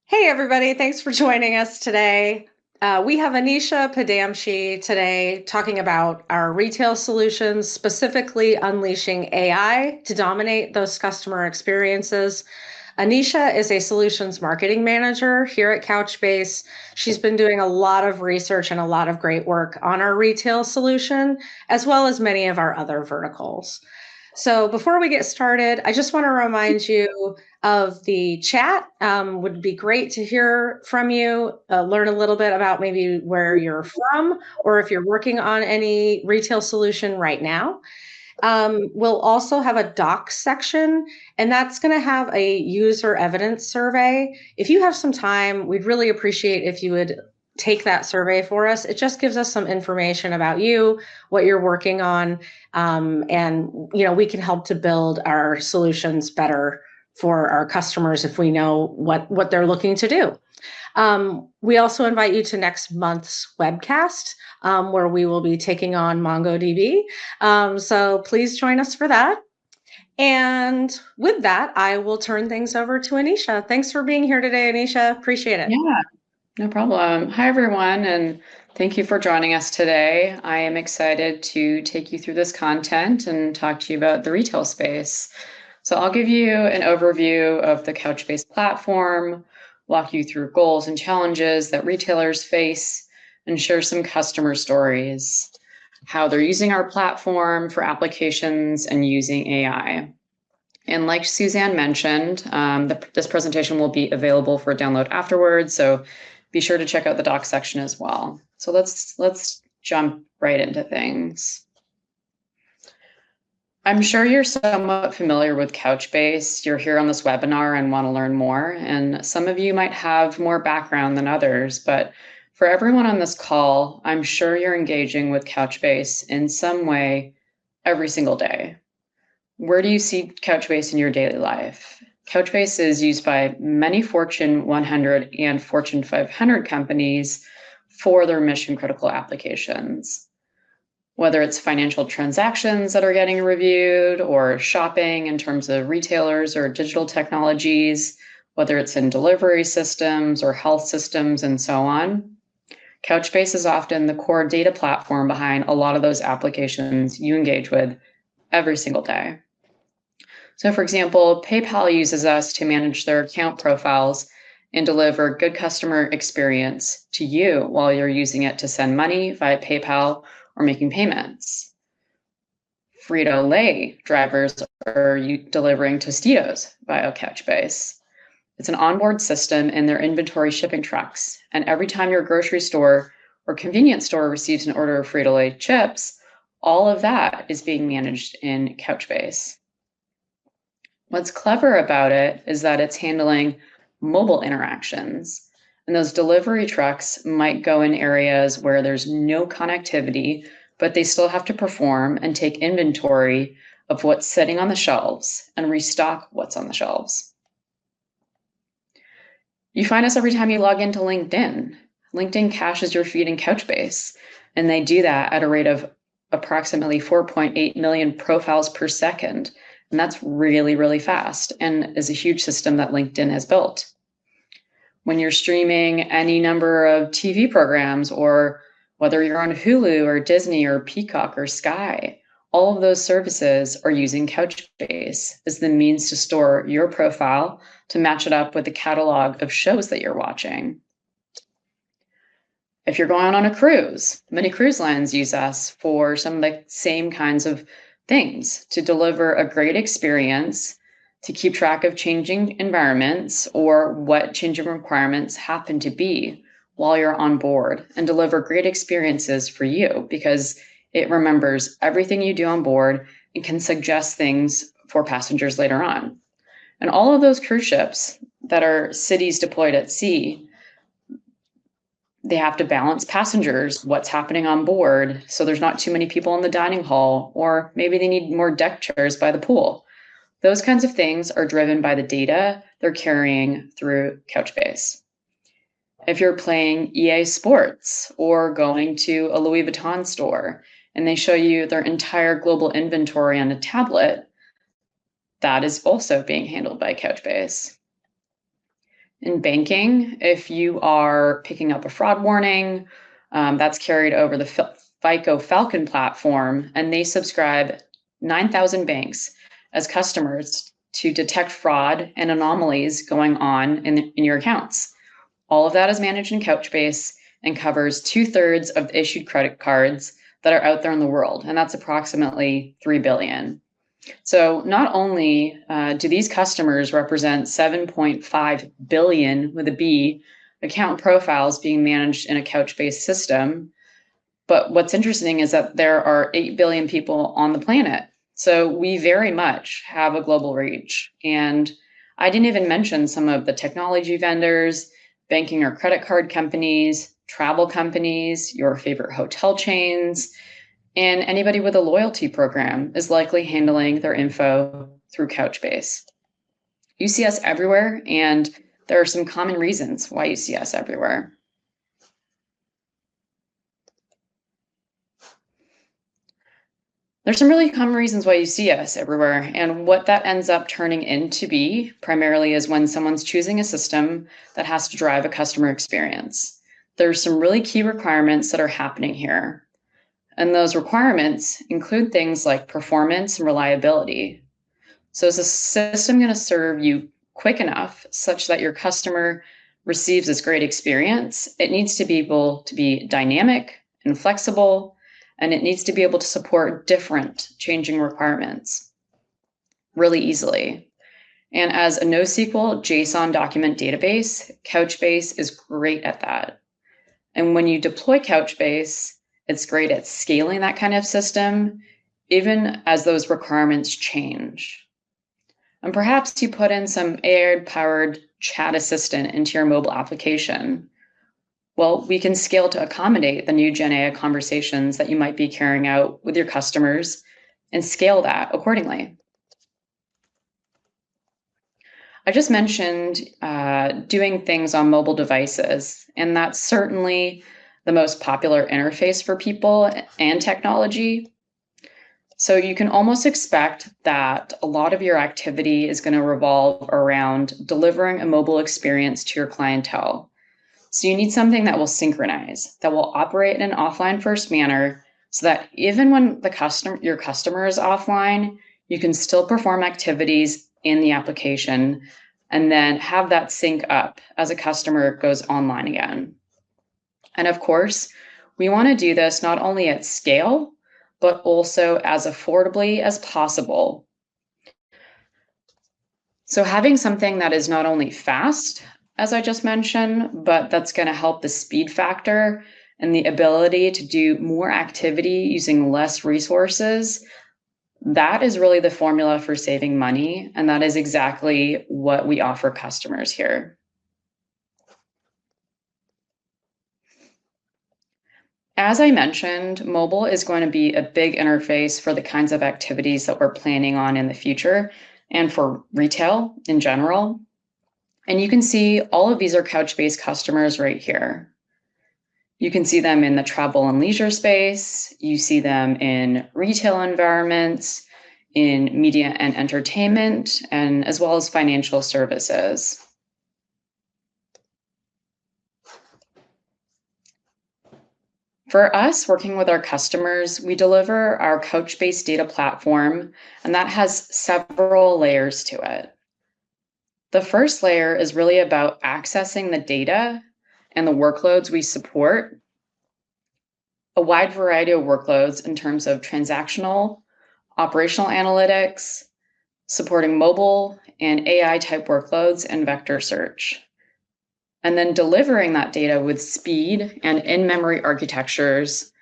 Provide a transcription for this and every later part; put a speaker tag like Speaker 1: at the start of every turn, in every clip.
Speaker 1: Hey, everybody. Thanks for joining us today. We have Anisha Padamshi today talking about our retail solutions, specifically unleashing AI to dominate those customer experiences. Anisha is a solutions marketing manager here at Couchbase. She's been doing a lot of research and a lot of great work on our retail solution, as well as many of our other verticals. So before we get started, I just want to remind you of the chat. Would be great to hear from you, learn a little bit about maybe where you're from, or if you're working on any retail solution right now. We'll also have a docs section, and that's going to have a user evidence survey. If you have some time, we'd really appreciate if you would take that survey for us. It just gives us some information about you, what you're working on, and we can help to build our solutions better for our customers if we know what they're looking to do. We also invite you to next month's webcast, where we will be taking on MongoDB. So please join us for that. And with that, I will turn things over to Anisha. Thanks for being here today, Anisha. Appreciate it.
Speaker 2: Yeah, no problem. Hi, everyone, and thank you for joining us today. I am excited to take you through this content and talk to you about the retail space. So I'll give you an overview of the Couchbase platform, walk you through goals and challenges that retailers face, and share some customer stories, how they're using our platform for applications and using AI. And like Suzanne mentioned, this presentation will be available for download afterwards, so be sure to check out the docs section as well. So let's jump right into things. I'm sure you're somewhat familiar with Couchbase. You're here on this webinar and want to learn more, and some of you might have more background than others, but for everyone on this call, I'm sure you're engaging with Couchbase in some way every single day. Where do you see Couchbase in your daily life? Couchbase is used by many Fortune 100 and Fortune 500 companies for their mission critical applications. Whether it's financial transactions that are getting reviewed or shopping in terms of retailers or digital technologies, whether it's in delivery systems or health systems and so on. Couchbase is often the core data platform behind a lot of those applications you engage with every single day. So for example, PayPal uses us to manage their account profiles and deliver good customer experience to you while you're using it to send money via PayPal or making payments. Frito-Lay drivers are delivering Tostitos via Couchbase. It's an onboard system in their inventory shipping trucks. And every time your grocery store or convenience store receives an order of Frito-Lay chips, all of that is being managed in Couchbase. What's clever about it is that it's handling mobile interactions. And those delivery trucks might go in areas where there's no connectivity, but they still have to perform and take inventory of what's sitting on the shelves and restock what's on the shelves. You find us every time you log into LinkedIn. LinkedIn caches your feed in Couchbase, and they do that at a rate of approximately 4.8 million profiles per second. And that's really, really fast and is a huge system that LinkedIn has built. When you're streaming any number of TV programs, or whether you're on Hulu or Disney or Peacock or Sky, all of those services are using Couchbase as the means to store your profile to match it up with the catalog of shows that you're watching. If you're going on a cruise, many cruise lines use us for some of the same kinds of things to deliver a great experience, to keep track of changing environments or what changing requirements happen to be while you're on board, and deliver great experiences for you because it remembers everything you do on board and can suggest things for passengers later on. And all of those cruise ships that are cities deployed at sea, they have to balance passengers, what's happening on board, so there's not too many people in the dining hall, or maybe they need more deck chairs by the pool. Those kinds of things are driven by the data they're carrying through Couchbase. If you're playing EA Sports or going to a Louis Vuitton store and they show you their entire global inventory on a tablet, that is also being handled by Couchbase. In banking, if you are picking up a fraud warning, that's carried over the FICO Falcon platform, and they subscribe 9,000 banks as customers to detect fraud and anomalies going on in your accounts. All of that is managed in Couchbase and covers 2/3 of the issued credit cards that are out there in the world, and that's approximately 3 billion. So not only do these customers represent 7.5 billion with a B account profiles being managed in a Couchbase system, but what's interesting is that there are 8 billion people on the planet. So we very much have a global reach. And I didn't even mention some of the technology vendors, banking or credit card companies, travel companies, your favorite hotel chains, and anybody with a loyalty program is likely handling their info through Couchbase. You see us everywhere, and there are some common reasons why you see us everywhere. There's some really common reasons why you see us everywhere, and what that ends up turning into be primarily is when someone's choosing a system that has to drive a customer experience. There's some really key requirements that are happening here. And those requirements include things like performance and reliability. So is the system going to serve you quick enough such that your customer receives this great experience? It needs to be able to be dynamic and flexible, and it needs to be able to support different changing requirements really easily. And as a NoSQL JSON document database, Couchbase is great at that. And when you deploy Couchbase, it's great at scaling that kind of system, even as those requirements change. And perhaps you put in some AI-powered chat assistant into your mobile application. Well, we can scale to accommodate the new Gen AI conversations that you might be carrying out with your customers and scale that accordingly. I just mentioned doing things on mobile devices, and that's certainly the most popular interface for people and technology. So you can almost expect that a lot of your activity is going to revolve around delivering a mobile experience to your clientele. So you need something that will synchronize, that will operate in an offline first manner, so that even when your customer is offline, you can still perform activities in the application and then have that sync up as a customer goes online again. And of course, we want to do this not only at scale, but also as affordably as possible. So having something that is not only fast, as I just mentioned, but that's going to help the speed factor and the ability to do more activity using less resources, that is really the formula for saving money. And that is exactly what we offer customers here. As I mentioned, mobile is going to be a big interface for the kinds of activities that we're planning on in the future and for retail in general. And you can see all of these are Couchbase customers right here. You can see them in the travel and leisure space. You see them in retail environments, in media and entertainment, and as well as financial services. For us, working with our customers, we deliver our Couchbase data platform, and that has several layers to it. The first layer is really about accessing the data and the workloads we support, a wide variety of workloads in terms of transactional, operational analytics, supporting mobile and AI type workloads and vector search. And then delivering that data with speed and in-memory architectures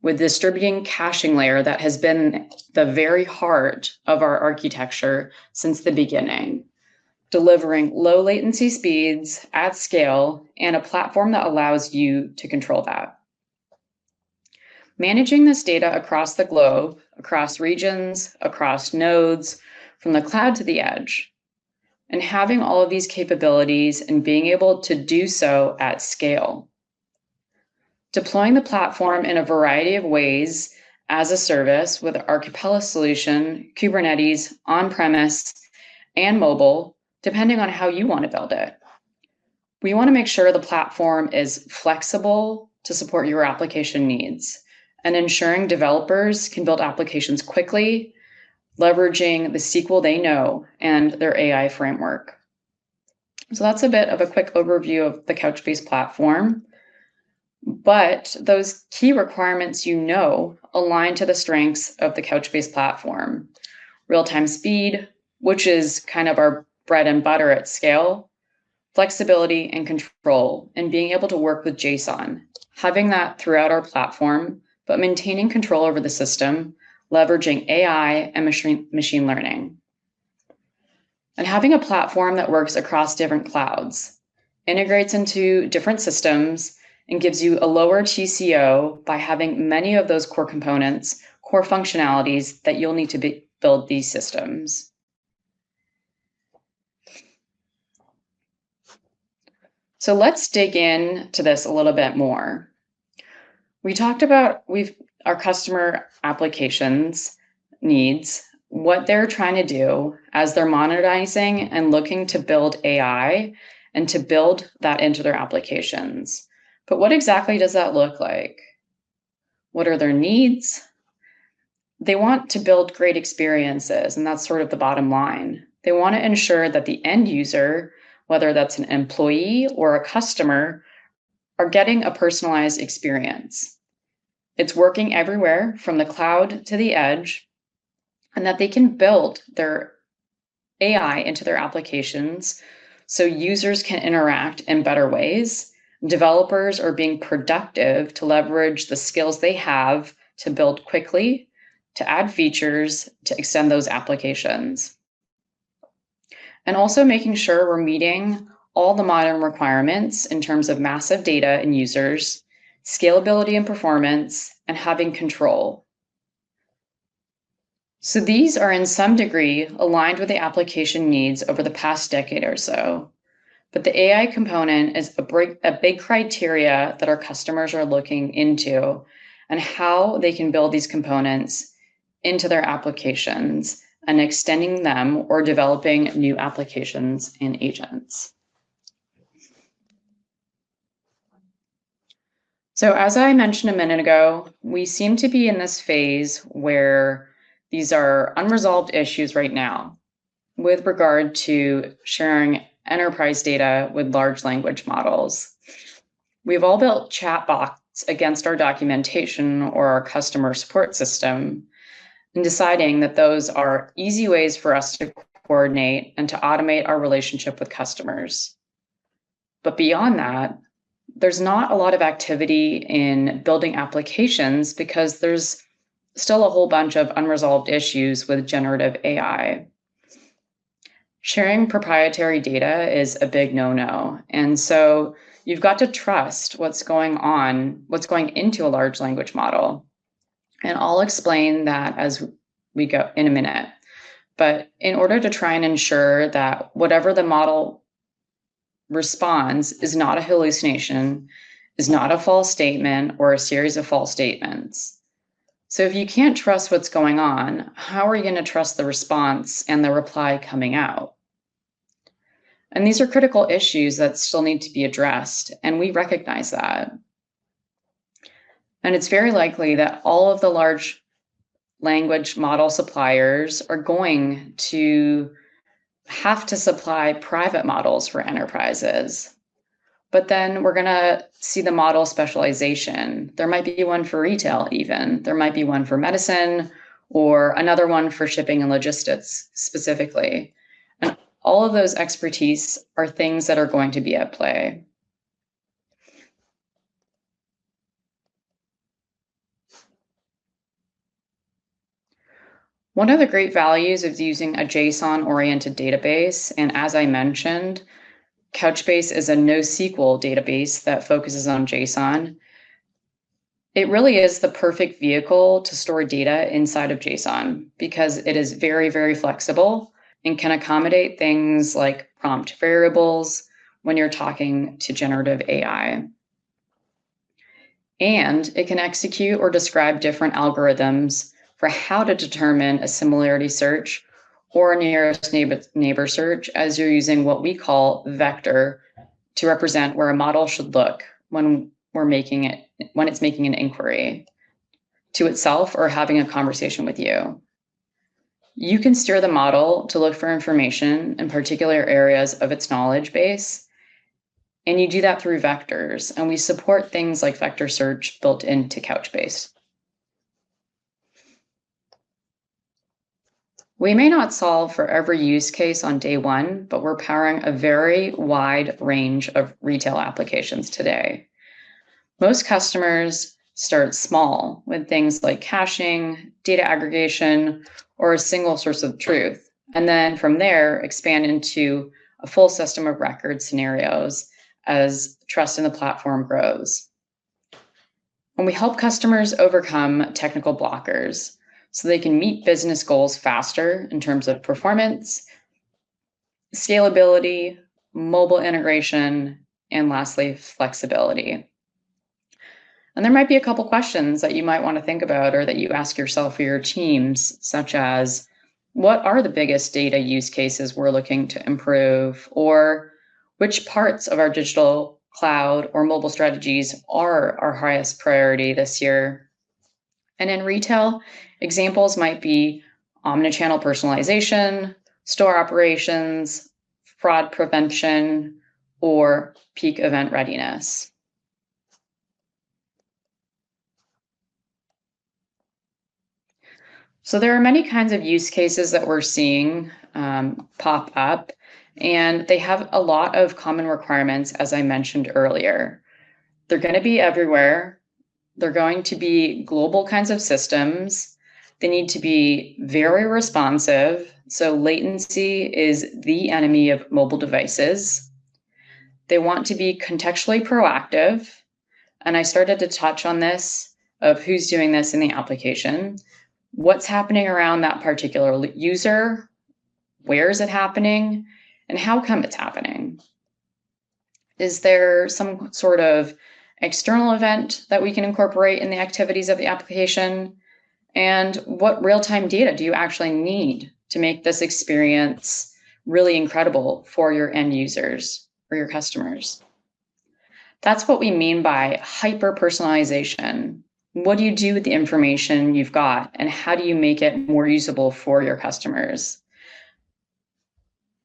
Speaker 2: with distributing caching layer that has been the very heart of our architecture since the beginning, delivering low latency speeds at scale and a platform that allows you to control that. Managing this data across the globe, across regions, across nodes, from the cloud to the edge, and having all of these capabilities and being able to do so at scale. Deploying the platform in a variety of ways as a service with our Capella solution, Kubernetes, on-premise, and mobile, depending on how you want to build it. We want to make sure the platform is flexible to support your application needs and ensuring developers can build applications quickly, leveraging the SQL they know and their AI framework. So that's a bit of a quick overview of the Couchbase platform. But those key requirements align to the strengths of the Couchbase platform. Real-time speed, which is kind of our bread and butter at scale, flexibility and control, and being able to work with JSON, having that throughout our platform, but maintaining control over the system, leveraging AI and machine learning. And having a platform that works across different clouds, integrates into different systems, and gives you a lower TCO by having many of those core components, core functionalities that you'll need to build these systems. So let's dig into this a little bit more. We talked about our customer applications needs, what they're trying to do as they're modernizing and looking to build AI and to build that into their applications. But what exactly does that look like? What are their needs? They want to build great experiences, and that's sort of the bottom line. They want to ensure that the end user, whether that's an employee or a customer, are getting a personalized experience. It's working everywhere from the cloud to the edge, and that they can build their AI into their applications so users can interact in better ways. Developers are being productive to leverage the skills they have to build quickly, to add features, to extend those applications. And also making sure we're meeting all the modern requirements in terms of massive data and users, scalability and performance, and having control. So these are in some degree aligned with the application needs over the past decade or so. But the AI component is a big criteria that our customers are looking into and how they can build these components into their applications and extending them or developing new applications and agents. So as I mentioned a minute ago, we seem to be in this phase where these are unresolved issues right now with regard to sharing enterprise data with large language models. We've all built chatbots against our documentation or our customer support system, and deciding that those are easy ways for us to coordinate and to automate our relationship with customers. But beyond that, there's not a lot of activity in building applications because there's still a whole bunch of unresolved issues with generative AI. Sharing proprietary data is a big no-no. And so you've got to trust what's going into a large language model. And I'll explain that as we go in a minute. But in order to try and ensure that whatever the model responds is not a hallucination, is not a false statement or a series of false statements. So if you can't trust what's going on, how are you going to trust the response and the reply coming out? And these are critical issues that still need to be addressed, and we recognize that. And it's very likely that all of the large language model suppliers are going to have to supply private models for enterprises. But then we're going to see the model specialization. There might be one for retail even. There might be one for medicine or another one for shipping and logistics specifically. And all of those expertise are things that are going to be at play. One of the great values of using a JSON-oriented database, and as I mentioned, Couchbase is a NoSQL database that focuses on JSON. It really is the perfect vehicle to store data inside of JSON because it is very, very flexible and can accommodate things like prompt variables when you're talking to generative AI. And it can execute or describe different algorithms for how to determine a similarity search or a nearest neighbor search as you're using what we call vector to represent where a model should look when it's making an inquiry to itself or having a conversation with you. You can steer the model to look for information in particular areas of its knowledge base, and you do that through vectors, and we support things like vector search built into Couchbase. We may not solve for every use case on day one, but we're powering a very wide range of retail applications today. Most customers start small with things like caching, data aggregation, or a single source of truth, and then from there expand into a full system of record scenarios as trust in the platform grows. And we help customers overcome technical blockers so they can meet business goals faster in terms of performance, scalability, mobile integration, and lastly, flexibility. And there might be a couple questions that you might want to think about or that you ask yourself or your teams, such as, what are the biggest data use cases we're looking to improve? Or which parts of our digital cloud or mobile strategies are our highest priority this year? And in retail, examples might be omnichannel personalization, store operations, fraud prevention, or peak event readiness. So there are many kinds of use cases that we're seeing pop up, and they have a lot of common requirements, as I mentioned earlier. They're going to be everywhere. They're going to be global kinds of systems. They need to be very responsive. So latency is the enemy of mobile devices. They want to be contextually proactive. And I started to touch on this of who's doing this in the application. What's happening around that particular user? Where is it happening? And how come it's happening? Is there some sort of external event that we can incorporate in the activities of the application? And what real-time data do you actually need to make this experience really incredible for your end users or your customers? That's what we mean by hyper-personalization. What do you do with the information you've got, and how do you make it more usable for your customers?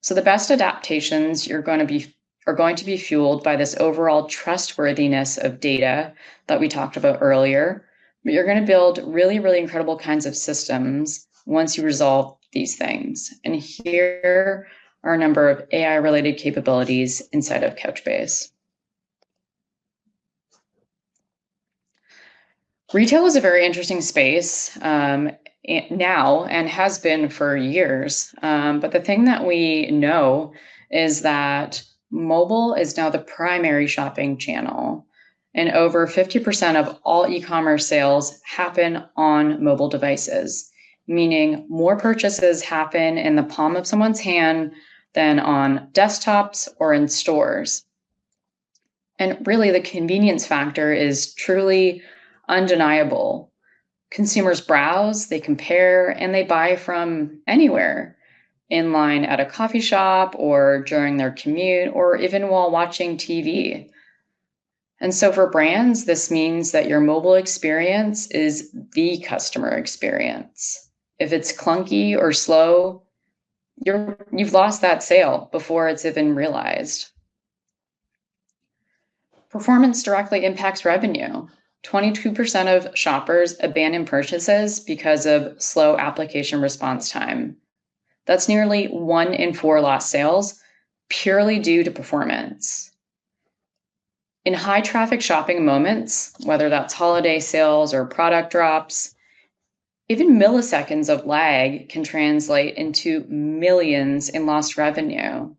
Speaker 2: So the best adaptations are going to be fueled by this overall trustworthiness of data that we talked about earlier. But you're going to build really, really incredible kinds of systems once you resolve these things. And here are a number of AI-related capabilities inside of Couchbase. Retail is a very interesting space now and has been for years. But the thing that we know is that mobile is now the primary shopping channel. And over 50% of all e-commerce sales happen on mobile devices, meaning more purchases happen in the palm of someone's hand than on desktops or in stores. And really, the convenience factor is truly undeniable. Consumers browse, they compare, and they buy from anywhere, in line at a coffee shop or during their commute or even while watching TV. And so for brands, this means that your mobile experience is the customer experience. If it's clunky or slow, you've lost that sale before it's even realized. Performance directly impacts revenue. 22% of shoppers abandon purchases because of slow application response time. That's nearly 1 in 4 lost sales purely due to performance. In high traffic shopping moments, whether that's holiday sales or product drops, even milliseconds of lag can translate into millions in lost revenue.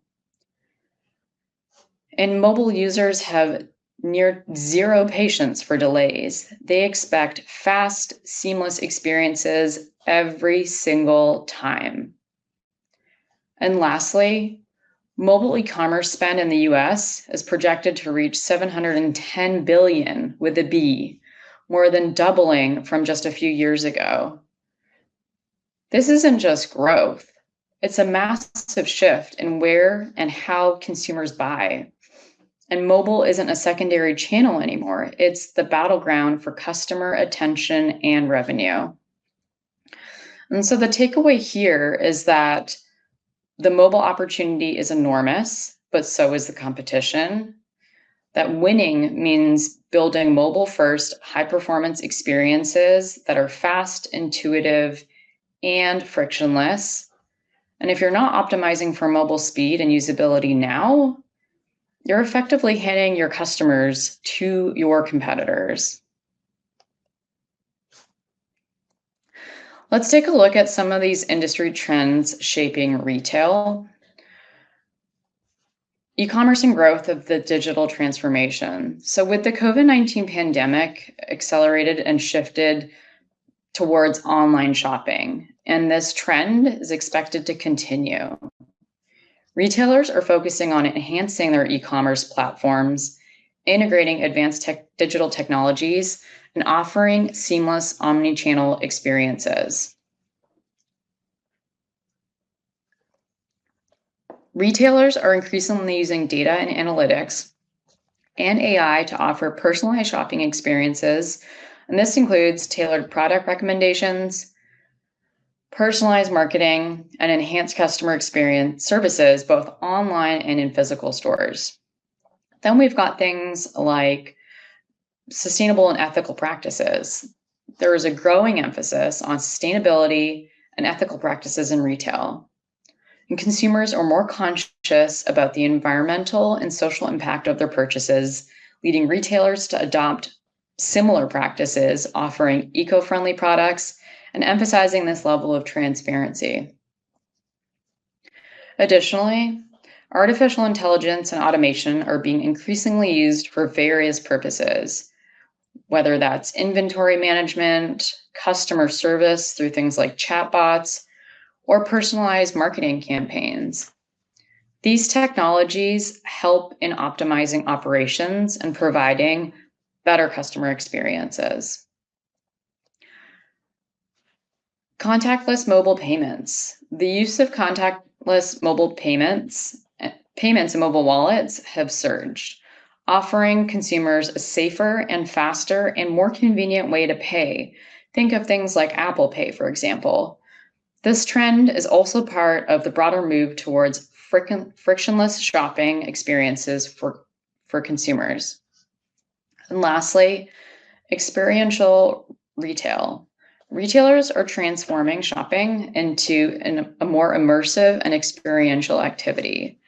Speaker 2: And mobile users have near zero patience for delays. They expect fast, seamless experiences every single time. And lastly, mobile e-commerce spend in the US is projected to reach $710 billion with a B, more than doubling from just a few years ago. This isn't just growth. It's a massive shift in where and how consumers buy. And mobile isn't a secondary channel anymore. It's the battleground for customer attention and revenue. And so the takeaway here is that the mobile opportunity is enormous, but so is the competition. That winning means building mobile first, high performance experiences that are fast, intuitive, and frictionless. And if you're not optimizing for mobile speed and usability now, you're effectively handing your customers to your competitors. Let's take a look at some of these industry trends shaping retail. E-commerce and growth of the digital transformation. So with the COVID-19 pandemic accelerated and shifted towards online shopping, and this trend is expected to continue. Retailers are focusing on enhancing their e-commerce platforms, integrating advanced digital technologies, and offering seamless omni-channel experiences. Retailers are increasingly using data and analytics and AI to offer personalized shopping experiences, and this includes tailored product recommendations, personalized marketing, and enhanced customer experience services, both online and in physical stores. Then we've got things like sustainable and ethical practices. There is a growing emphasis on sustainability and ethical practices in retail. And consumers are more conscious about the environmental and social impact of their purchases, leading retailers to adopt similar practices, offering eco-friendly products and emphasizing this level of transparency. Additionally, artificial intelligence and automation are being increasingly used for various purposes, whether that's inventory management, customer service through things like chatbots, or personalized marketing campaigns. These technologies help in optimizing operations and providing better customer experiences. Contactless mobile payments. The use of contactless mobile payments and mobile wallets have surged, offering consumers a safer and faster and more convenient way to pay. Think of things like Apple Pay, for example. This trend is also part of the broader move towards frictionless shopping experiences for consumers. And lastly, experiential retail. Retailers are transforming shopping into a more immersive and experiential activity.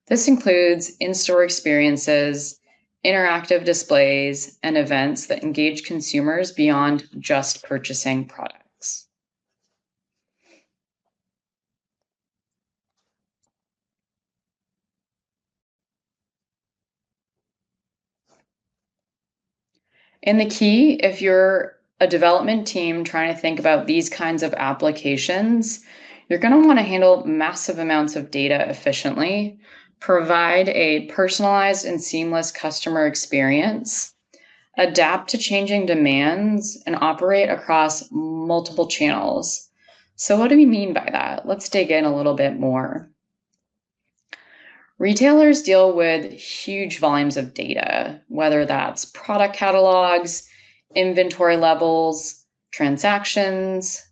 Speaker 2: This includes in-store experiences, interactive displays, and events that engage consumers beyond just purchasing products. And the key, if you're a development team trying to think about these kinds of applications, you're going to want to handle massive amounts of data efficiently, provide a personalized and seamless customer experience, adapt to changing demands, and operate across multiple channels. So what do we mean by that? Let's dig in a little bit more. Retailers deal with huge volumes of data, whether that's product catalogs, inventory levels, transactions,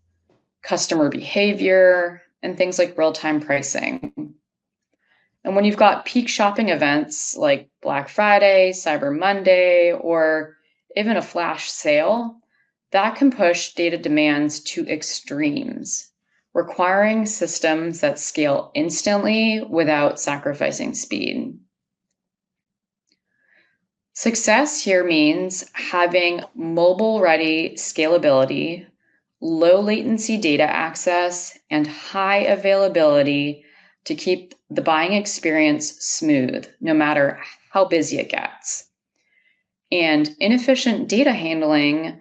Speaker 2: customer behavior, and things like real-time pricing. And when you've got peak shopping events like Black Friday, Cyber Monday, or even a flash sale, that can push data demands to extremes, requiring systems that scale instantly without sacrificing speed. Success here means having mobile-ready scalability, low latency data access, and high availability to keep the buying experience smooth, no matter how busy it gets. And inefficient data handling,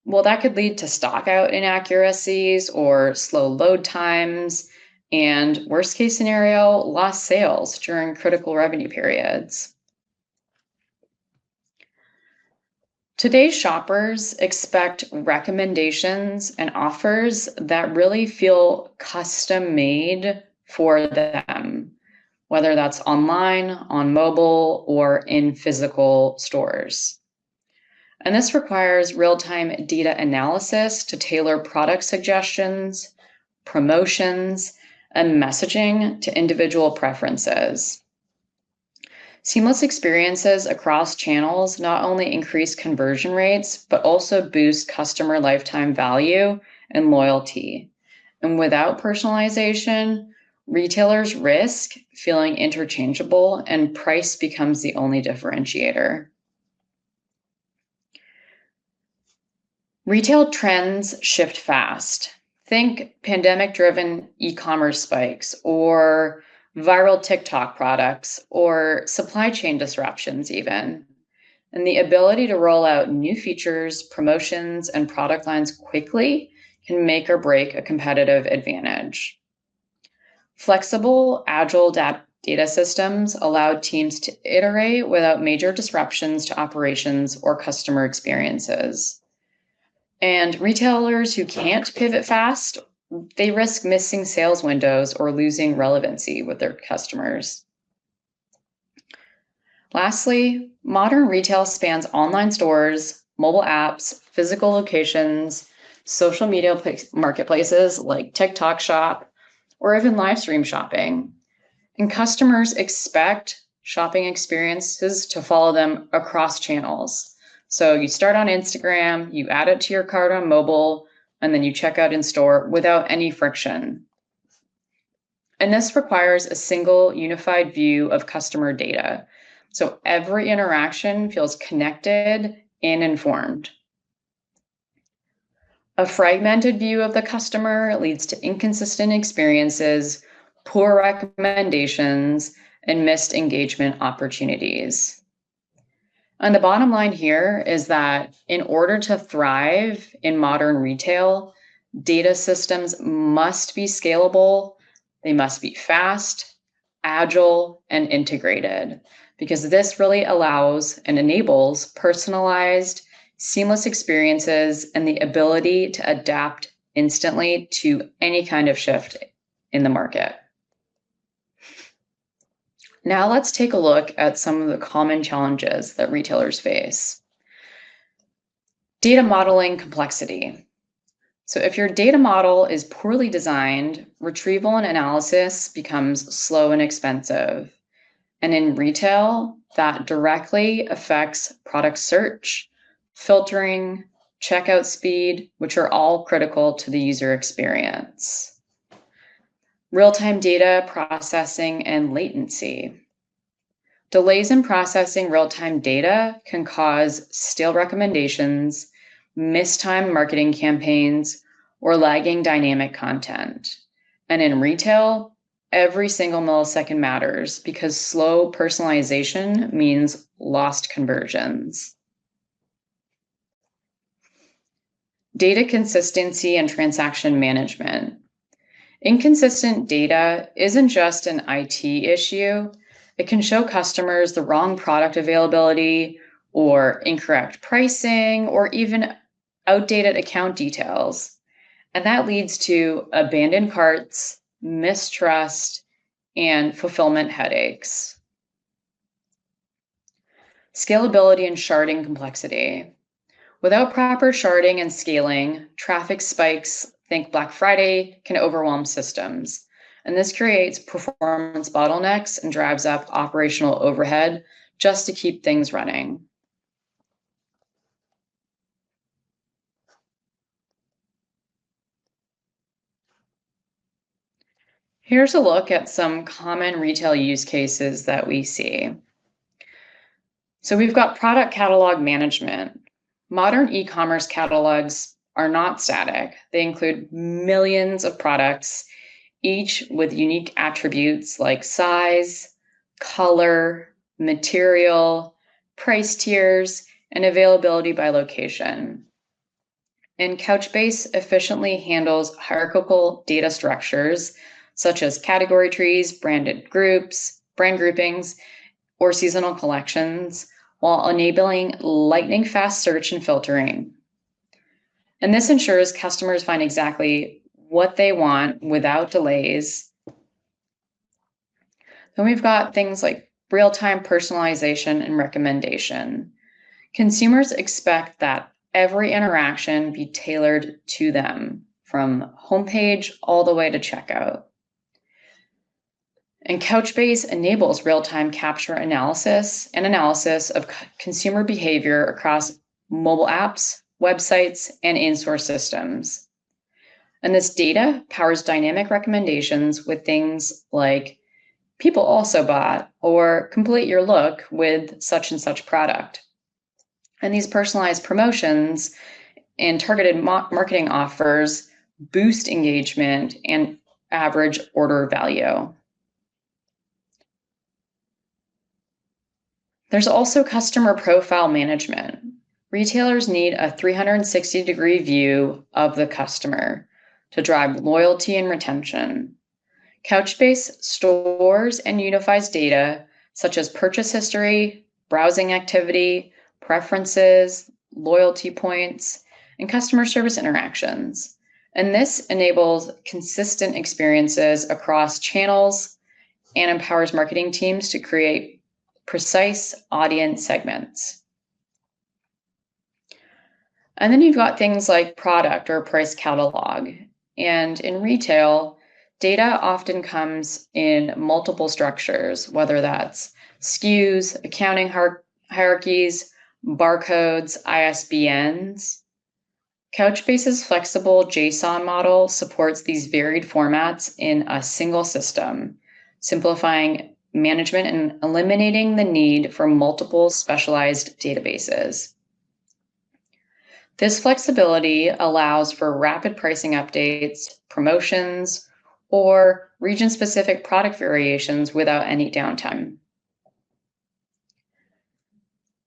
Speaker 2: well, that could lead to stockout inaccuracies or slow load times, and worst case scenario, lost sales during critical revenue periods. Today's shoppers expect recommendations and offers that really feel custom made for them, whether that's online, on mobile, or in physical stores. And this requires real-time data analysis to tailor product suggestions, promotions, and messaging to individual preferences. Seamless experiences across channels not only increase conversion rates, but also boost customer lifetime value and loyalty. And without personalization, retailers risk feeling interchangeable and price becomes the only differentiator. Retail trends shift fast. Think pandemic-driven e-commerce spikes or viral TikTok products or supply chain disruptions even. And the ability to roll out new features, promotions, and product lines quickly can make or break a competitive advantage. Flexible, agile data systems allow teams to iterate without major disruptions to operations or customer experiences. And retailers who can't pivot fast, they risk missing sales windows or losing relevancy with their customers. Lastly, modern retail spans online stores, mobile apps, physical locations, social media marketplaces like TikTok Shop, or even live stream shopping. And customers expect shopping experiences to follow them across channels. So you start on Instagram, you add it to your cart on mobile, and then you check out in store without any friction. And this requires a single unified view of customer data. So every interaction feels connected and informed. A fragmented view of the customer leads to inconsistent experiences, poor recommendations, and missed engagement opportunities. And the bottom line here is that in order to thrive in modern retail, data systems must be scalable, they must be fast, agile, and integrated, because this really allows and enables personalized, seamless experiences and the ability to adapt instantly to any kind of shift in the market. Now let's take a look at some of the common challenges that retailers face. Data modeling complexity. So if your data model is poorly designed, retrieval and analysis becomes slow and expensive. And in retail, that directly affects product search, filtering, checkout speed, which are all critical to the user experience. Real-time data processing and latency. Delays in processing real-time data can cause stale recommendations, mistimed marketing campaigns, or lagging dynamic content. And in retail, every single millisecond matters because slow personalization means lost conversions. Data consistency and transaction management. Inconsistent data isn't just an IT issue. It can show customers the wrong product availability or incorrect pricing or even outdated account details. And that leads to abandoned carts, mistrust, and fulfillment headaches. Scalability and sharding complexity. Without proper sharding and scaling, traffic spikes, think Black Friday, can overwhelm systems. And this creates performance bottlenecks and drives up operational overhead just to keep things running. Here's a look at some common retail use cases that we see. So we've got product catalog management. Modern e-commerce catalogs are not static. They include millions of products, each with unique attributes like size, color, material, price tiers, and availability by location. And Couchbase efficiently handles hierarchical data structures such as category trees, brand groupings, or seasonal collections, while enabling lightning fast search and filtering. And this ensures customers find exactly what they want without delays. Then we've got things like real-time personalization and recommendation. Consumers expect that every interaction be tailored to them, from homepage all the way to checkout. And Couchbase enables real-time capture analysis of consumer behavior across mobile apps, websites, and in-source systems. And this data powers dynamic recommendations with things like people also bought or complete your look with such and such product. And these personalized promotions and targeted marketing offers boost engagement and average order value. There's also customer profile management. Retailers need a 360-degree view of the customer to drive loyalty and retention. Couchbase stores and unifies data such as purchase history, browsing activity, preferences, loyalty points, and customer service interactions. And this enables consistent experiences across channels and empowers marketing teams to create precise audience segments. And then you've got things like product or price catalog. And in retail, data often comes in multiple structures, whether that's SKUs, accounting hierarchies, barcodes, ISBNs. Couchbase's flexible JSON model supports these varied formats in a single system, simplifying management and eliminating the need for multiple specialized databases. This flexibility allows for rapid pricing updates, promotions, or region-specific product variations without any downtime.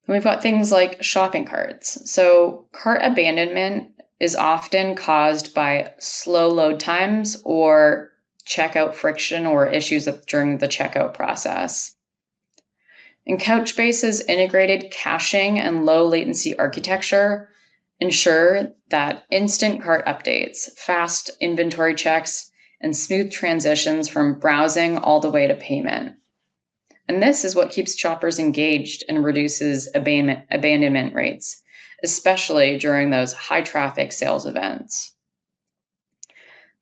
Speaker 2: And we've got things like shopping carts. So cart abandonment is often caused by slow load times or checkout friction or issues during the checkout process. And Couchbase's integrated caching and low latency architecture ensure that instant cart updates, fast inventory checks, and smooth transitions from browsing all the way to payment. And this is what keeps shoppers engaged and reduces abandonment rates, especially during those high traffic sales events.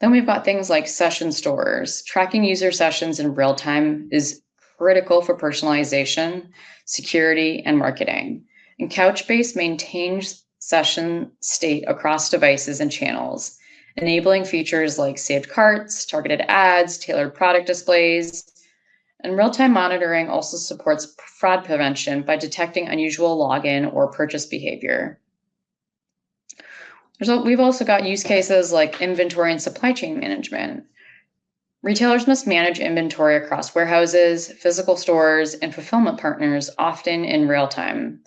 Speaker 2: Then we've got things like session stores. Tracking user sessions in real time is critical for personalization, security, and marketing. And Couchbase maintains session state across devices and channels, enabling features like saved carts, targeted ads, tailored product displays. And real-time monitoring also supports fraud prevention by detecting unusual login or purchase behavior. We've also got use cases like inventory and supply chain management. Retailers must manage inventory across warehouses, physical stores, and fulfillment partners, often in real time.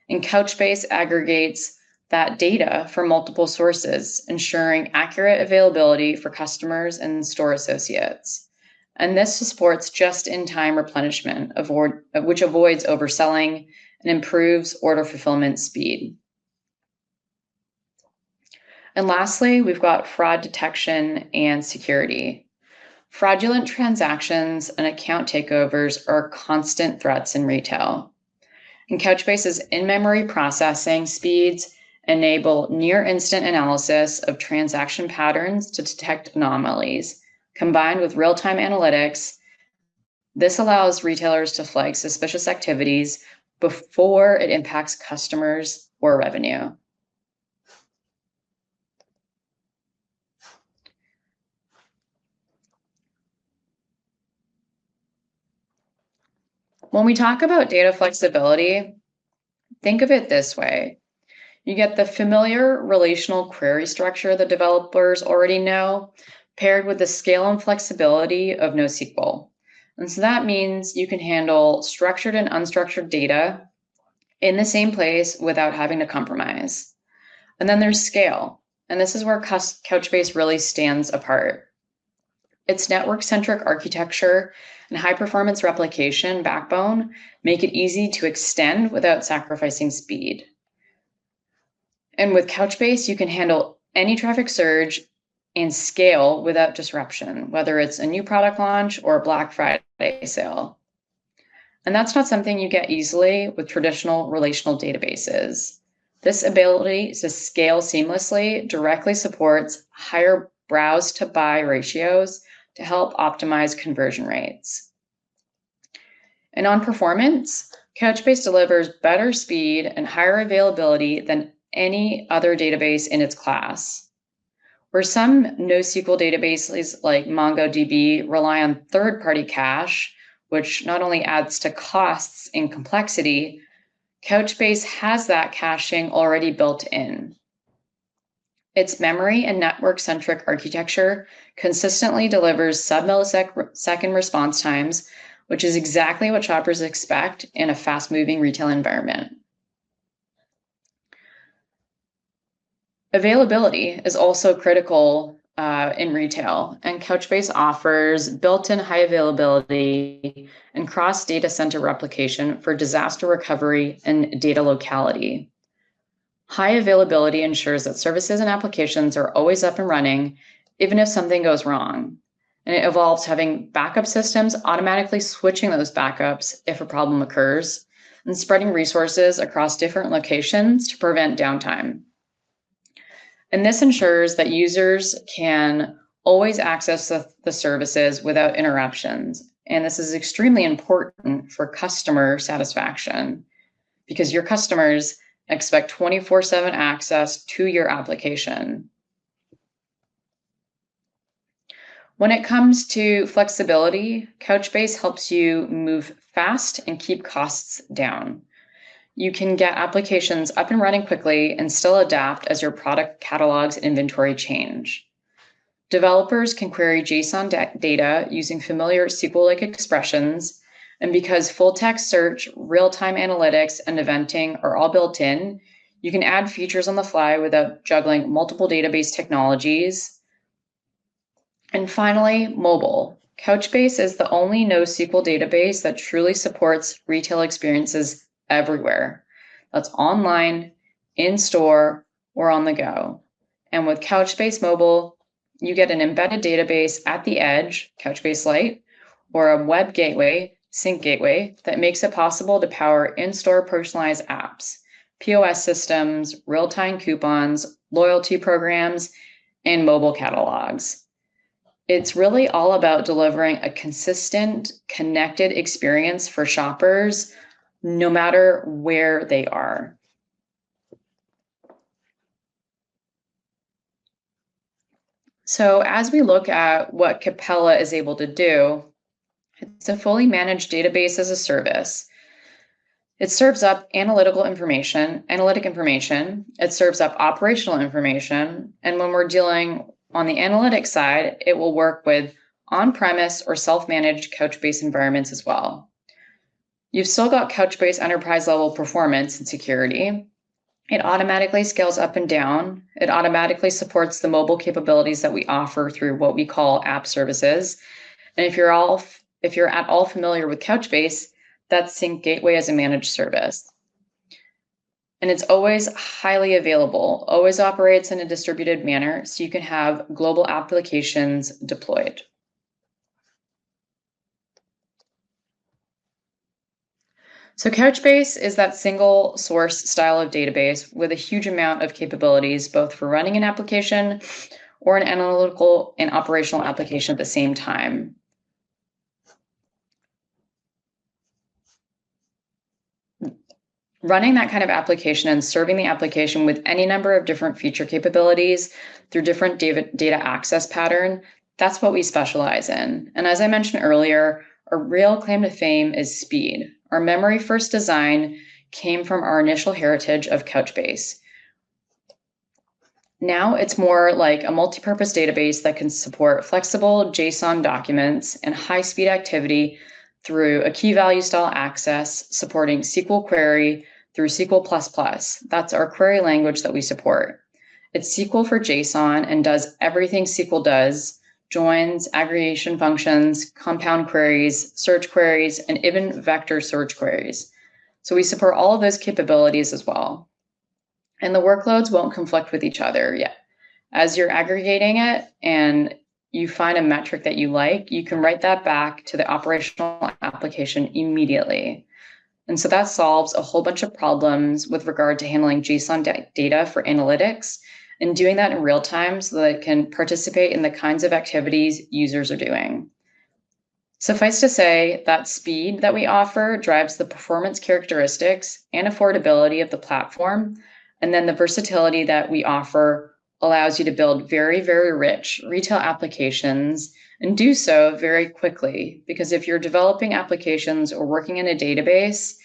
Speaker 2: And Couchbase aggregates that data from multiple sources, ensuring accurate availability for customers and store associates. And this supports just-in-time replenishment, which avoids overselling and improves order fulfillment speed. And lastly, we've got fraud detection and security. Fraudulent transactions and account takeovers are constant threats in retail. And Couchbase's in-memory processing speeds enable near-instant analysis of transaction patterns to detect anomalies. Combined with real-time analytics, this allows retailers to flag suspicious activities before it impacts customers or revenue. When we talk about data flexibility, think of it this way. You get the familiar relational query structure that developers already know, paired with the scale and flexibility of NoSQL. And so that means you can handle structured and unstructured data in the same place without having to compromise. And then there's scale. And this is where Couchbase really stands apart. Its network-centric architecture and high-performance replication backbone make it easy to extend without sacrificing speed. And with Couchbase, you can handle any traffic surge and scale without disruption, whether it's a new product launch or a Black Friday sale. And that's not something you get easily with traditional relational databases. This ability to scale seamlessly directly supports higher browse to buy ratios to help optimize conversion rates. And on performance, Couchbase delivers better speed and higher availability than any other database in its class. Where some NoSQL databases like MongoDB rely on third-party cache, which not only adds to costs and complexity, Couchbase has that caching already built in. Its memory and network-centric architecture consistently delivers sub-millisecond response times, which is exactly what shoppers expect in a fast-moving retail environment. Availability is also critical in retail, and Couchbase offers built-in high availability and cross-data center replication for disaster recovery and data locality. High availability ensures that services and applications are always up and running, even if something goes wrong. And it involves having backup systems automatically switching those backups if a problem occurs, and spreading resources across different locations to prevent downtime. And this ensures that users can always access the services without interruptions. And this is extremely important for customer satisfaction because your customers expect 24/7 access to your application. When it comes to flexibility, Couchbase helps you move fast and keep costs down. You can get applications up and running quickly and still adapt as your product catalogs and inventory change. Developers can query JSON data using familiar SQL-like expressions, and because full-text search, real-time analytics, and eventing are all built in, you can add features on the fly without juggling multiple database technologies. And finally, mobile. Couchbase is the only NoSQL database that truly supports retail experiences everywhere. That's online, in store, or on the go. And with Couchbase Mobile, you get an embedded database at the edge, Couchbase Lite, or a web gateway, Sync Gateway, that makes it possible to power in-store personalized apps, POS systems, real-time coupons, loyalty programs, and mobile catalogs. It's really all about delivering a consistent, connected experience for shoppers, no matter where they are. So as we look at what Capella is able to do, it's a fully managed database as a service. It serves up analytic information. It serves up operational information. And when we're dealing on the analytics side, it will work with on-premise or self-managed Couchbase environments as well. You've still got Couchbase enterprise level performance and security. It automatically scales up and down. It automatically supports the mobile capabilities that we offer through what we call app services. And if you're at all familiar with Couchbase, that's Sync Gateway as a managed service. And it's always highly available, always operates in a distributed manner, so you can have global applications deployed. So Couchbase is that single source style of database with a huge amount of capabilities, both for running an application or an analytical and operational application at the same time. Running that kind of application and serving the application with any number of different feature capabilities through different data access pattern, that's what we specialize in. And as I mentioned earlier, our real claim to fame is speed. Our memory first design came from our initial heritage of Couchbase. Now it's more like a multi-purpose database that can support flexible JSON documents and high-speed activity through a key value style access, supporting SQL query through SQL++. That's our query language that we support. It's SQL for JSON and does everything SQL does: joins, aggregation functions, compound queries, search queries, and even vector search queries. So we support all of those capabilities as well. And the workloads won't conflict with each other yet. As you're aggregating it and you find a metric that you like, you can write that back to the operational application immediately. And so that solves a whole bunch of problems with regard to handling JSON data for analytics and doing that in real time so that it can participate in the kinds of activities users are doing. Suffice to say, that speed that we offer drives the performance characteristics and affordability of the platform. And then the versatility that we offer allows you to build very, very rich retail applications and do so very quickly. Because if you're developing applications or working in a database,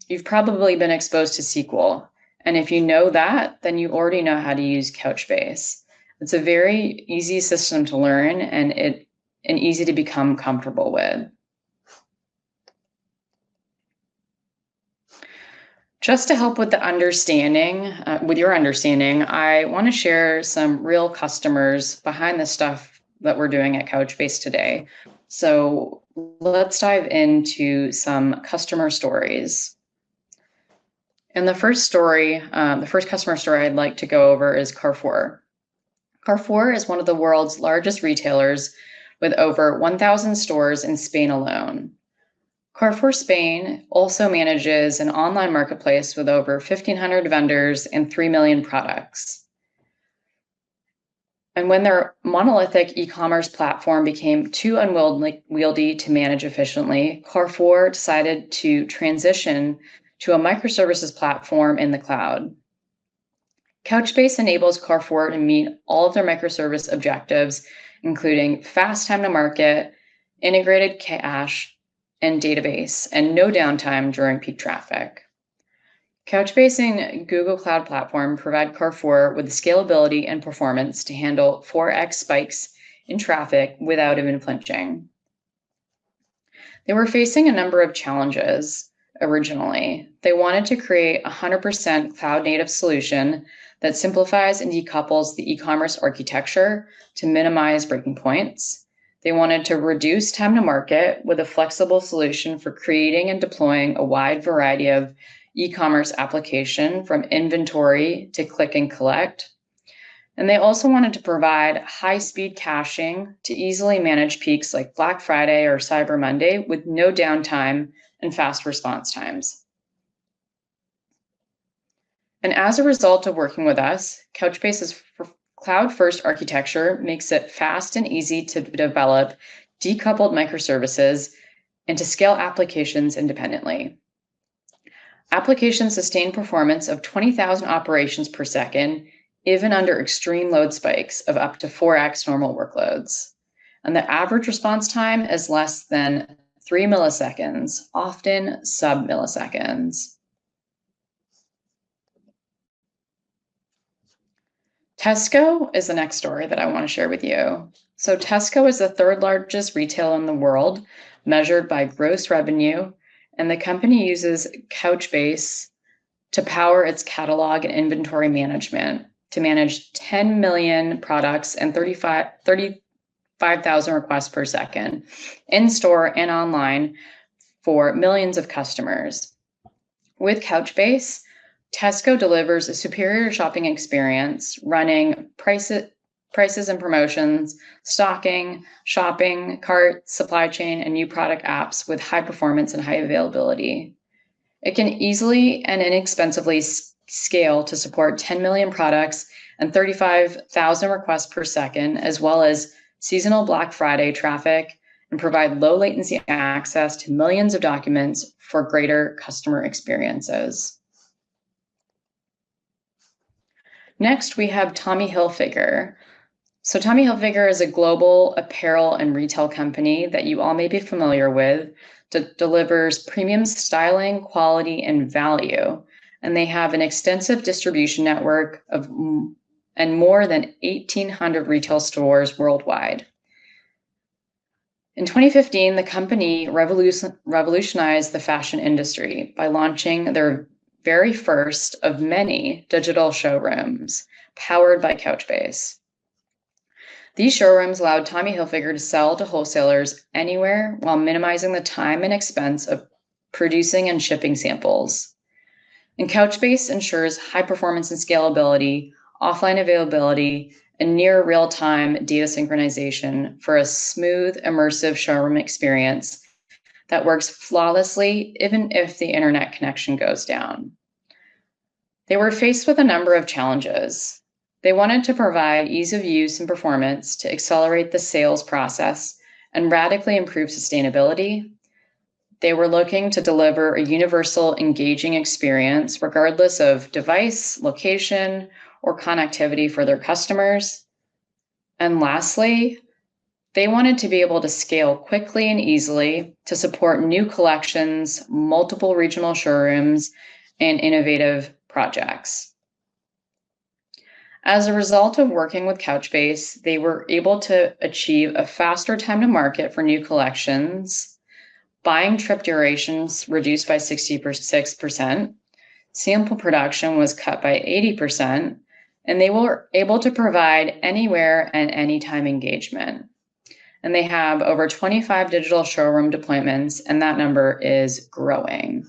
Speaker 2: you've probably been exposed to SQL. And if you know that, then you already know how to use Couchbase. It's a very easy system to learn and easy to become comfortable with. Just to help with the understanding, your understanding, I want to share some real customers behind the stuff that we're doing at Couchbase today. So let's dive into some customer stories. And the first customer story I'd like to go over is Carrefour. Carrefour is one of the world's largest retailers with over 1,000 stores in Spain alone. Carrefour Spain also manages an online marketplace with over 1,500 vendors and 3 million products. And when their monolithic e-commerce platform became too unwieldy to manage efficiently, Carrefour decided to transition to a microservices platform in the cloud. Couchbase enables Carrefour to meet all of their microservice objectives, including fast time to market, integrated cache, and database, and no downtime during peak traffic. Couchbase and Google Cloud Platform provide Carrefour with the scalability and performance to handle 4x spikes in traffic without even flinching. They were facing a number of challenges originally. They wanted to create a 100% cloud-native solution that simplifies and decouples the e-commerce architecture to minimize breaking points. They wanted to reduce time to market with a flexible solution for creating and deploying a wide variety of e-commerce application from inventory to click and collect. And they also wanted to provide high-speed caching to easily manage peaks like Black Friday or Cyber Monday with no downtime and fast response times. And as a result of working with us, Couchbase's cloud-first architecture makes it fast and easy to develop decoupled microservices and to scale applications independently. Applications sustain performance of 20,000 operations per second, even under extreme load spikes of up to 4x normal workloads. And the average response time is less than 3 milliseconds, often sub-milliseconds. Tesco is the next story that I want to share with you. So Tesco is the third largest retailer in the world, measured by gross revenue, and the company uses Couchbase to power its catalog and inventory management to manage 10 million products and 35,000 requests per second in store and online for millions of customers. With Couchbase, Tesco delivers a superior shopping experience, running prices and promotions, stocking, shopping, cart, supply chain, and new product apps with high performance and high availability. It can easily and inexpensively scale to support 10 million products and 35,000 requests per second, as well as seasonal Black Friday traffic, and provide low latency access to millions of documents for greater customer experiences. Next, we have Tommy Hilfiger. So Tommy Hilfiger is a global apparel and retail company that you all may be familiar with that delivers premium styling, quality, and value. And they have an extensive distribution network and more than 1,800 retail stores worldwide. In 2015, the company revolutionized the fashion industry by launching their very first of many digital showrooms powered by Couchbase. These showrooms allowed Tommy Hilfiger to sell to wholesalers anywhere while minimizing the time and expense of producing and shipping samples. And Couchbase ensures high performance and scalability, offline availability, and near real-time data synchronization for a smooth, immersive showroom experience that works flawlessly even if the internet connection goes down. They were faced with a number of challenges. They wanted to provide ease of use and performance to accelerate the sales process and radically improve sustainability. They were looking to deliver a universal, engaging experience regardless of device, location, or connectivity for their customers. And lastly, they wanted to be able to scale quickly and easily to support new collections, multiple regional showrooms, and innovative projects. As a result of working with Couchbase, they were able to achieve a faster time to market for new collections, buying trip durations reduced by 66%, sample production was cut by 80%, and they were able to provide anywhere and anytime engagement. And they have over 25 digital showroom deployments, and that number is growing.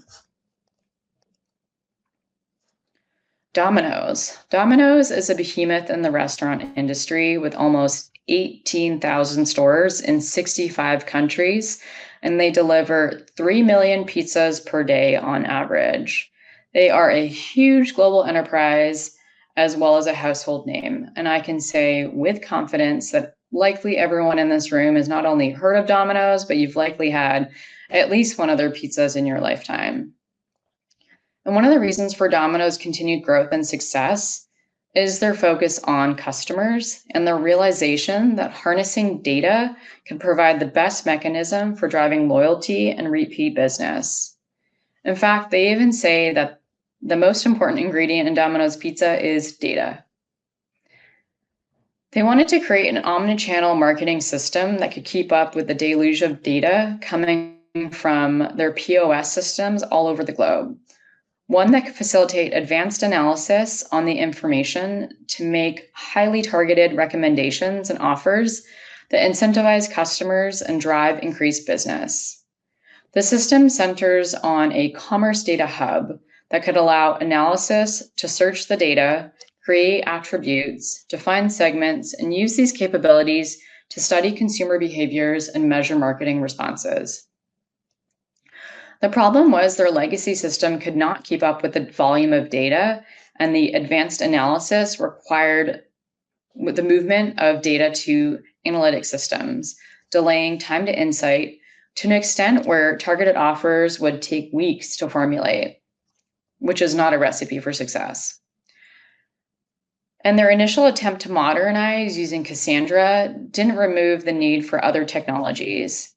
Speaker 2: Domino's. Domino's is a behemoth in the restaurant industry with almost 18,000 stores in 65 countries, and they deliver 3 million pizzas per day on average. They are a huge global enterprise as well as a household name, and I can say with confidence that likely everyone in this room has not only heard of Domino's, but you've likely had at least one of their pizzas in your lifetime. And one of the reasons for Domino's continued growth and success is their focus on customers and their realization that harnessing data can provide the best mechanism for driving loyalty and repeat business. In fact, they even say that the most important ingredient in Domino's pizza is data. They wanted to create an omnichannel marketing system that could keep up with the deluge of data coming from their POS systems all over the globe. One that could facilitate advanced analysis on the information to make highly targeted recommendations and offers that incentivize customers and drive increased business. The system centers on a commerce data hub that could allow analysis to search the data, create attributes, define segments, and use these capabilities to study consumer behaviors and measure marketing responses. The problem was their legacy system could not keep up with the volume of data, and the advanced analysis required with the movement of data to analytic systems, delaying time to insight to an extent where targeted offers would take weeks to formulate, which is not a recipe for success. And their initial attempt to modernize using Cassandra didn't remove the need for other technologies.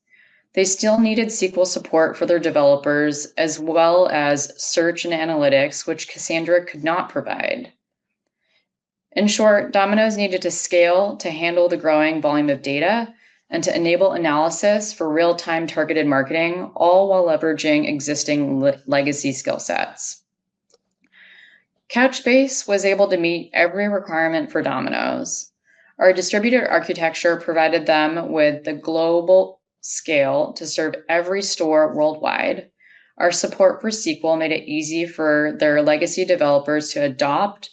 Speaker 2: They still needed SQL support for their developers, as well as search and analytics, which Cassandra could not provide. In short, Domino's needed to scale to handle the growing volume of data and to enable analysis for real-time targeted marketing, all while leveraging existing legacy skill sets. Couchbase was able to meet every requirement for Domino's. Our distributed architecture provided them with the global scale to serve every store worldwide. Our support for SQL made it easy for their legacy developers to adopt,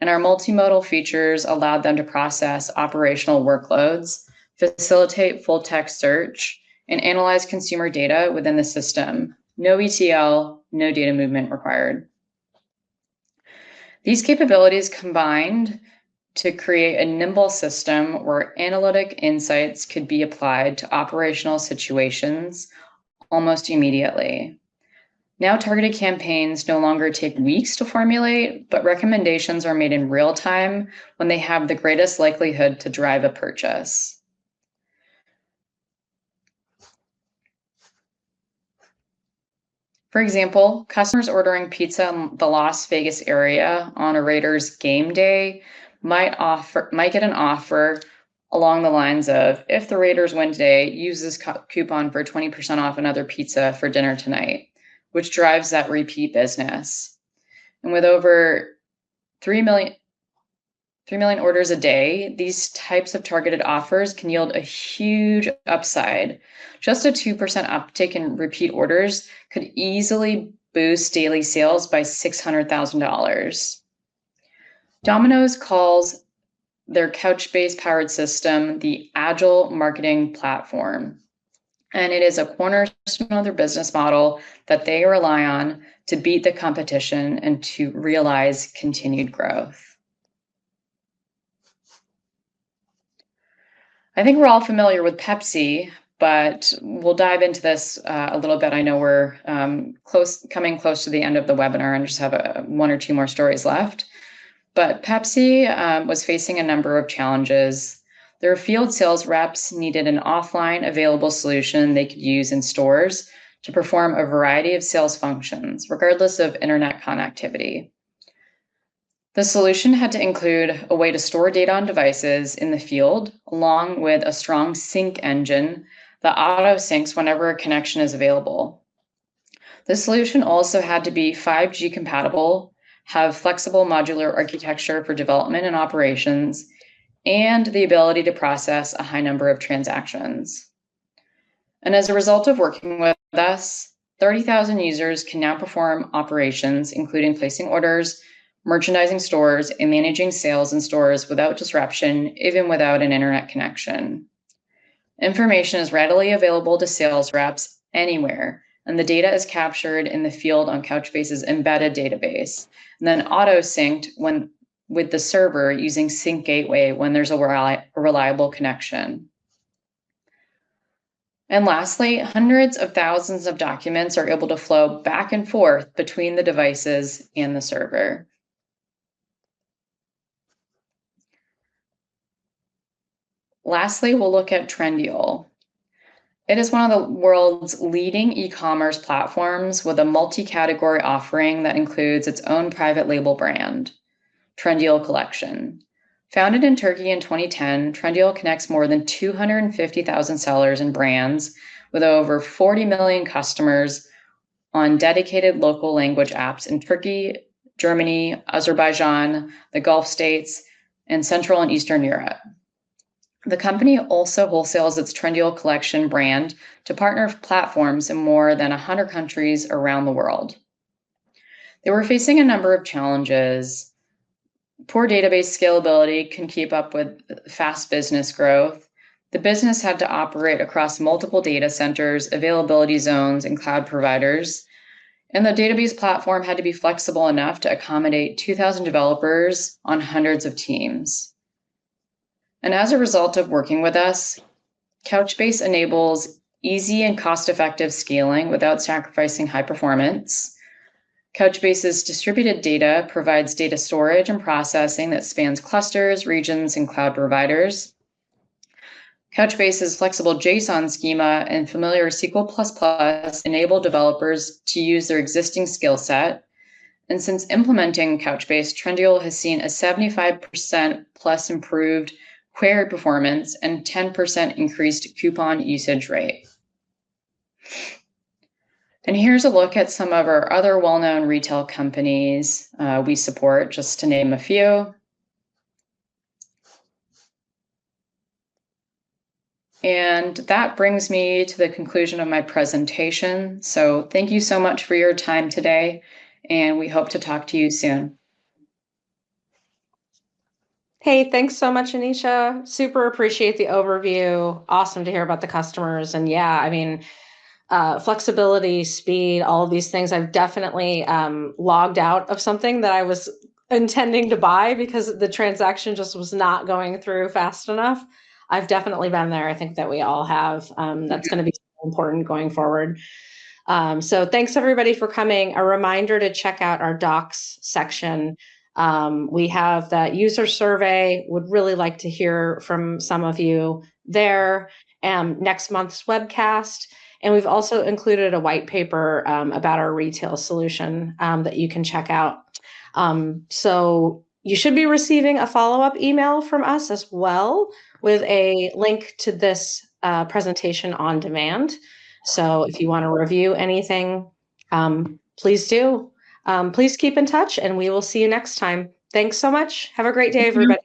Speaker 2: and our multimodal features allowed them to process operational workloads, facilitate full text search, and analyze consumer data within the system. No ETL, no data movement required. These capabilities combined to create a nimble system where analytic insights could be applied to operational situations almost immediately. Now targeted campaigns no longer take weeks to formulate, but recommendations are made in real time when they have the greatest likelihood to drive a purchase. For example, customers ordering pizza in the Las Vegas area on a Raiders game day might get an offer along the lines of, if the Raiders win today, use this coupon for 20% off another pizza for dinner tonight, which drives that repeat business. And with over 3 million orders a day, these types of targeted offers can yield a huge upside. Just a 2% uptick in repeat orders could easily boost daily sales by $600,000. Domino's calls their Couchbase powered system, the Agile Marketing Platform. And it is a cornerstone of their business model that they rely on to beat the competition and to realize continued growth. I think we're all familiar with Pepsi, but we'll dive into this a little bit. I know we're coming close to the end of the webinar and just have one or two more stories left. But Pepsi was facing a number of challenges. Their field sales reps needed an offline available solution they could use in stores to perform a variety of sales functions, regardless of internet connectivity. The solution had to include a way to store data on devices in the field, along with a strong sync engine that auto syncs whenever a connection is available. The solution also had to be 5G compatible, have flexible modular architecture for development and operations, and the ability to process a high number of transactions. And as a result of working with us, 30,000 users can now perform operations, including placing orders, merchandising stores, and managing sales in stores without disruption, even without an internet connection. Information is readily available to sales reps anywhere, and the data is captured in the field on Couchbase's embedded database, and then auto-synced with the server using Sync Gateway when there's a reliable connection. And lastly, hundreds of thousands of documents are able to flow back and forth between the devices and the server. Lastly, we'll look at Trendyol. It is one of the world's leading e-commerce platforms with a multi-category offering that includes its own private label brand, Trendyol Collection. Founded in Turkey in 2010, Trendyol connects more than 250,000 sellers and brands with over 40 million customers on dedicated local language apps in Turkey, Germany, Azerbaijan, the Gulf states, and Central and Eastern Europe. The company also wholesales its Trendyol Collection brand to partner platforms in more than 100 countries around the world. They were facing a number of challenges. Poor database scalability can keep up with fast business growth. The business had to operate across multiple data centers, availability zones, and cloud providers. And the database platform had to be flexible enough to accommodate 2,000 developers on hundreds of teams. And as a result of working with us, Couchbase enables easy and cost-effective scaling without sacrificing high performance. Couchbase's distributed data provides data storage and processing that spans clusters, regions, and cloud providers. Couchbase's flexible JSON schema and familiar SQL++ enable developers to use their existing skill set. And since implementing Couchbase, Trendyol has seen a 75% plus improved query performance and 10% increased coupon usage rate. And here's a look at some of our other well-known retail companies we support, just to name a few. And that brings me to the conclusion of my presentation. So thank you so much for your time today, and we hope to talk to you soon.
Speaker 1: Hey, thanks so much, Anisha. Super appreciate the overview. Awesome to hear about the customers. And yeah, I mean, flexibility, speed, all of these things. I've definitely logged out of something that I was intending to buy because the transaction just was not going through fast enough. I've definitely been there. I think that we all have. That's going to be important going forward. So thanks everybody for coming. A reminder to check out our docs section. We have that user survey. Would really like to hear from some of you there. Next month's webcast. And we've also included a white paper about our retail solution that you can check out. So you should be receiving a follow-up email from us as well with a link to this presentation on demand. So if you want to review anything, please do. Please keep in touch and we will see you next time. Thanks so much. Have a great day, everybody.